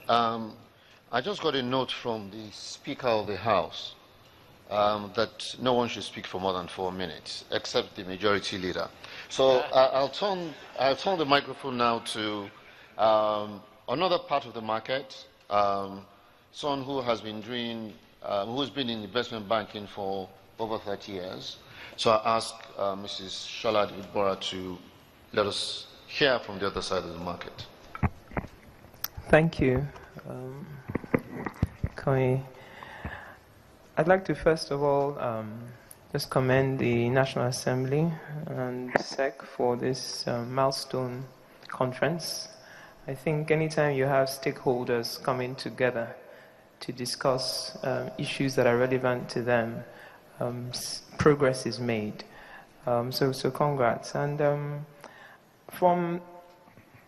I just got a note from the Speaker of the House that no one should speak for more than 4 minutes, except the Majority Leader. So I'll turn the microphone now to another part of the market, someone who has been doing, who's been in investment banking for over 30 years. So I ask Mrs. Shola Bora to let us hear from the other side of the market. Thank you. I'd like to first of all just commend the National Assembly and SEC for this milestone conference. I think anytime you have stakeholders coming together to discuss issues that are relevant to them, progress is made. So congrats. And from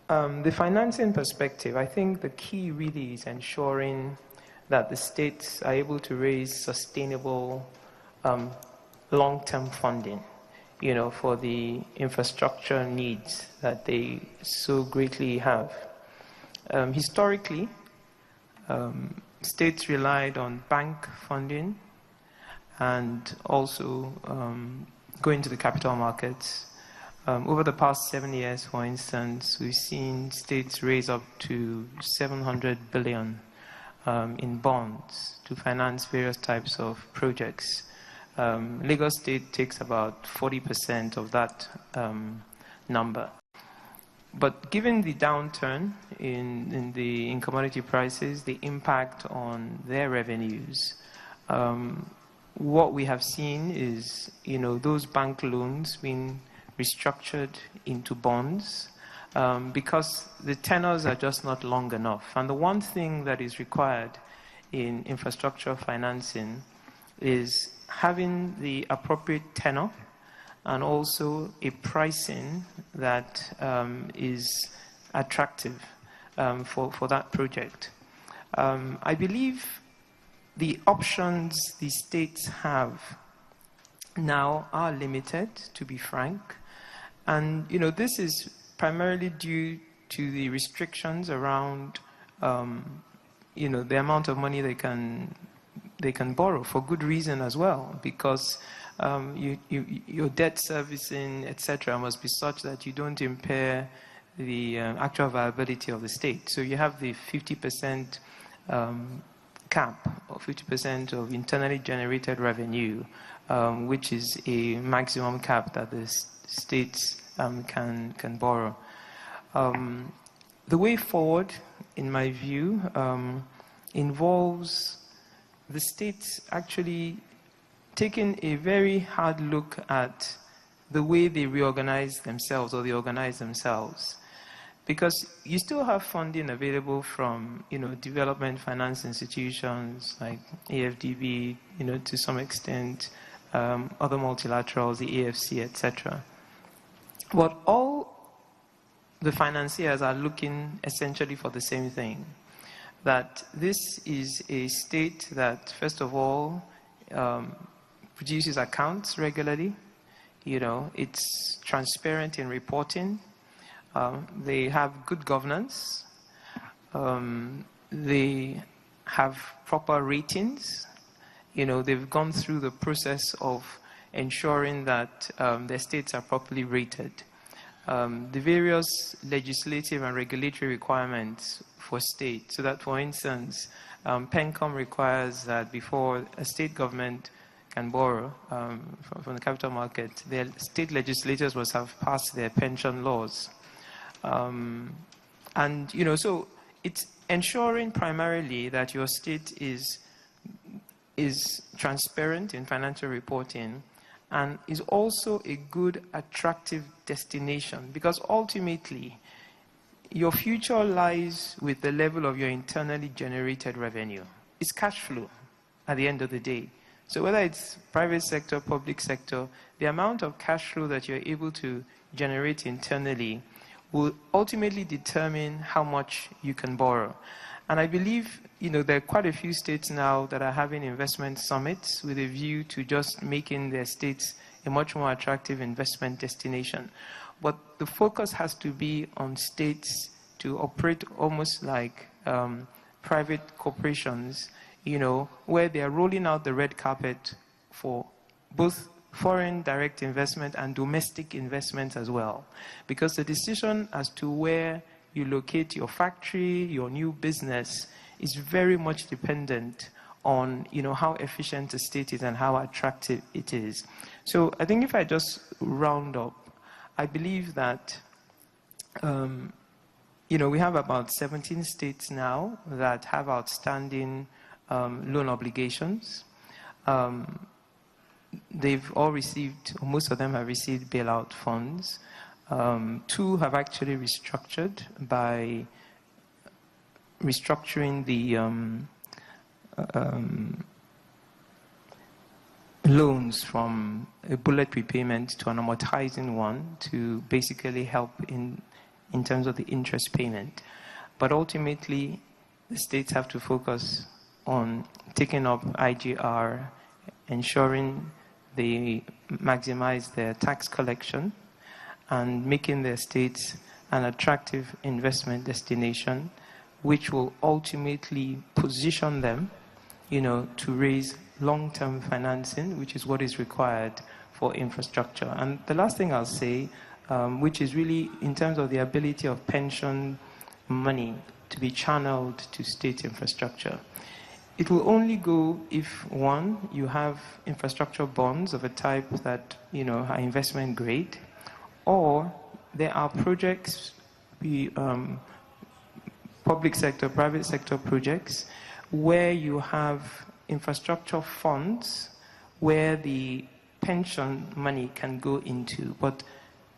the financing perspective, I think the key really is ensuring that the states are able to raise sustainable long-term funding, for the infrastructure needs that they so greatly have. Historically, states relied on bank funding and also going to the capital markets. Over the past 7 years, for instance, we've seen states raise up to 700 billion in bonds to finance various types of projects. Lagos State takes about 40% of that number. But given the downturn in commodity prices, the impact on their revenues, what we have seen is, those bank loans being restructured into bonds because the tenors are just not long enough. And the one thing that is required in infrastructure financing is having the appropriate tenor and also a pricing that is attractive for that project. I believe the options the states have now are limited, to be frank. And, this is primarily due to the restrictions around, the amount of money they can borrow, for good reason as well, because your debt servicing, etc., must be such that you don't impair the actual viability of the state. So you have the 50% cap, or 50% of internally generated revenue, which is a maximum cap that the states can borrow. The way forward, in my view, involves the states actually taking a very hard look at the way they reorganize themselves or they organize themselves. Because you still have funding available from, development finance institutions like AFDB, to some extent, other multilaterals, the AFC, etc. But all the financiers are looking essentially for the same thing, that this is a state that, first of all, produces accounts regularly. It's transparent in reporting. They have good governance. They have proper ratings. They've gone through the process of ensuring that their states are properly rated. The various legislative and regulatory requirements for states, so that, for instance, PENCOM requires that before a state government can borrow from the capital market, their state legislators must have passed their pension laws. So it's ensuring primarily that your state is transparent in financial reporting and is also a good, attractive destination, because ultimately your future lies with the level of your internally generated revenue. It's cash flow at the end of the day. So whether it's private sector, public sector, the amount of cash flow that you're able to generate internally will ultimately determine how much you can borrow. And I believe, there are quite a few states now that are having investment summits with a view to just making their states a much more attractive investment destination. But the focus has to be on states to operate almost like private corporations, where they are rolling out the red carpet for both foreign direct investment and domestic investment as well. Because the decision as to where you locate your factory, your new business, is very much dependent on how efficient the state is and how attractive it is. So I think if I just round up, I believe that we have about 17 states now that have outstanding loan obligations. They've all received, or most of them have received bailout funds. 2 have actually restructured by restructuring the loans from a bullet repayment to an amortizing one to basically help in terms of the interest payment. But ultimately, the states have to focus on taking up IGR, ensuring they maximize their tax collection, and making their states an attractive investment destination, which will ultimately position them, to raise long-term financing, which is what is required for infrastructure. And the last thing I'll say, which is really in terms of the ability of pension money to be channeled to state infrastructure. It will only go if, one, you have infrastructure bonds of a type that, are investment grade, or there are projects, public sector, private sector projects, where you have infrastructure funds where the pension money can go into. But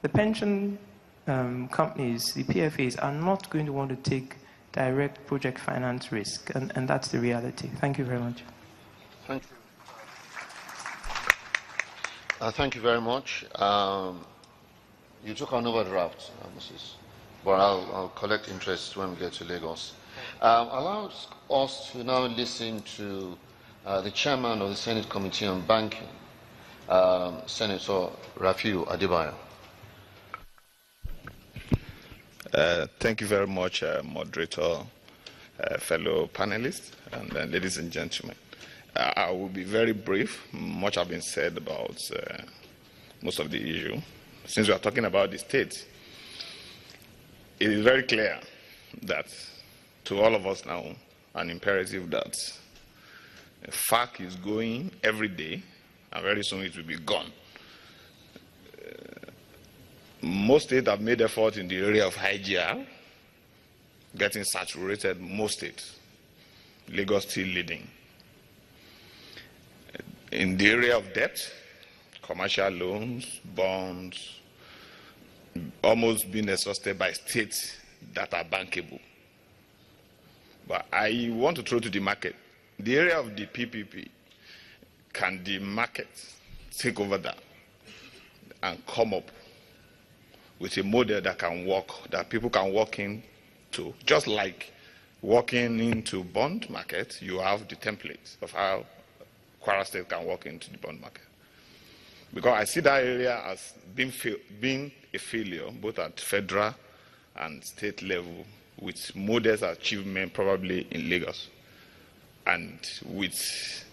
the pension companies, the PFAs, are not going to want to take direct project finance risk, and that's the reality. Thank you very much. Thank you. Thank you very much. You took an overdraft, Mrs. But I'll collect interest when we get to Lagos. Allow us to now listen to the chairman of the Senate Committee on Banking, Senator Rafiu Adebayo. Thank you very much, moderator, fellow panelists, and ladies and gentlemen. I will be very brief. Much has been said about most of the issue. Since we are talking about the state, it is very clear that to all of us now, an imperative that FARC is going every day, and very soon it will be gone. Most states have made efforts in the area of IGR, getting saturated, most states. Lagos still leading. In the area of debt, commercial loans, bonds, almost being exhausted by states that are bankable. But I want to throw to the market, the area of the PPP, can the market take over that and come up with a model that can work, that people can walk into? Just like walking into bond market, you have the template of how Kwara State can walk into the bond market. Because I see that area as being a failure, both at federal and state level, with modest achievement probably in Lagos. And with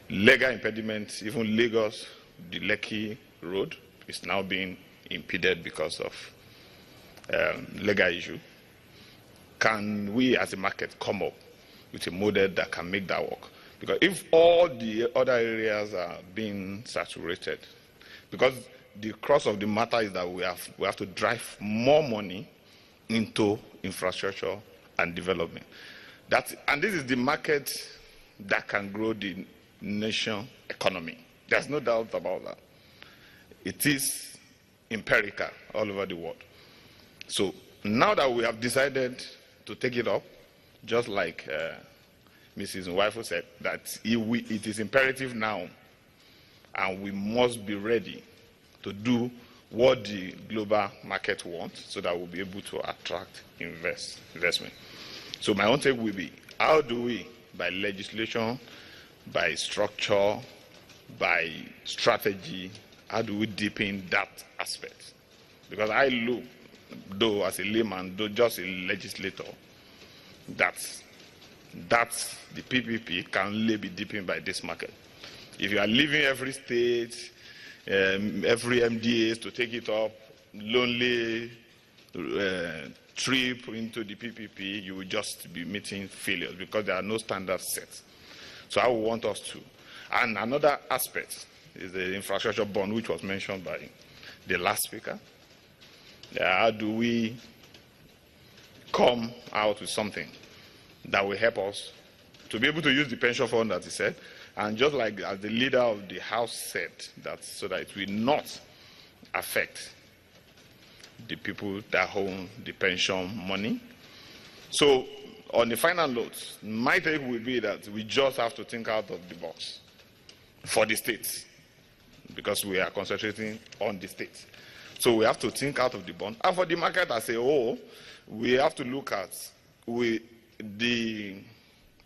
legal impediments, even Lagos, the Lekki Road is now being impeded because of legal issue. Can we as a market come up with a model that can make that work? Because if all the other areas are being saturated, because the crux of the matter is that we have to drive more money into infrastructure and development. And this is the market that can grow the nation economy. There's no doubt about that. It is empirical all over the world. So now that we have decided to take it up, just like Mrs. Nwaifu said, that it is imperative now, and we must be ready to do what the global market wants so that we'll be able to attract investment. So my own take will be, how do we, by legislation, by structure, by strategy, how do we deepen that aspect? Because I look, though as a layman, though just a legislator, that that the PPP can only be deepened by this market. If you are leaving every state, every MDAs to take it up, lonely trip into the PPP, you will just be meeting failures because there are no standards set. So I would want us to. And another aspect is the infrastructure bond, which was mentioned by the last speaker. How do we come out with something that will help us to be able to use the pension fund, that he said, and just like as the leader of the House said, that so that it will not affect the people that own the pension money. So on the final note, my take will be that we just have to think out of the box for the states, because we are concentrating on the states. So we have to think out of the box. And for the market as a whole, we have to look at,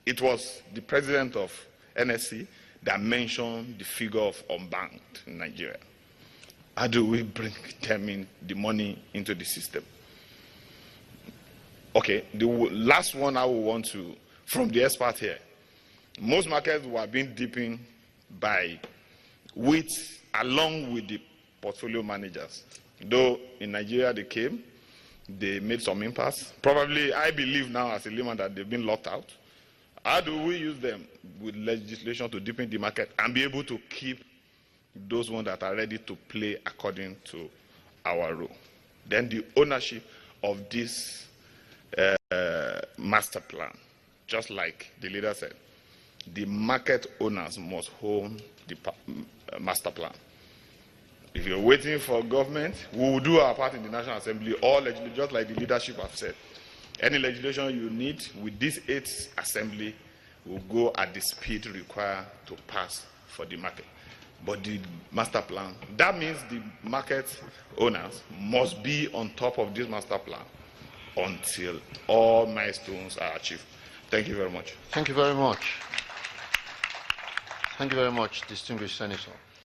it was the president of NSC that mentioned the figure of unbanked in Nigeria. How do we bring them in, the money into the system? Okay, the last one I will want to, from the expert here, most markets were being deepened along with the portfolio managers. Though in Nigeria they came, they made some impasse. Probably, I believe now as a layman that they've been locked out. How do we use them with legislation to deepen the market and be able to keep those ones that are ready to play according to our rule? Then the ownership of this master plan, just like the leader said, the market owners must own the master plan. If you're waiting for government, we will do our part in the National Assembly, all legislation, just like the leadership have said. Any legislation you need with this 8th Assembly will go at the speed required to pass for the market. But the master plan, that means the market owners must be on top of this master plan until all milestones are achieved. Thank you very much. Thank you very much. Thank you very much, distinguished Senator.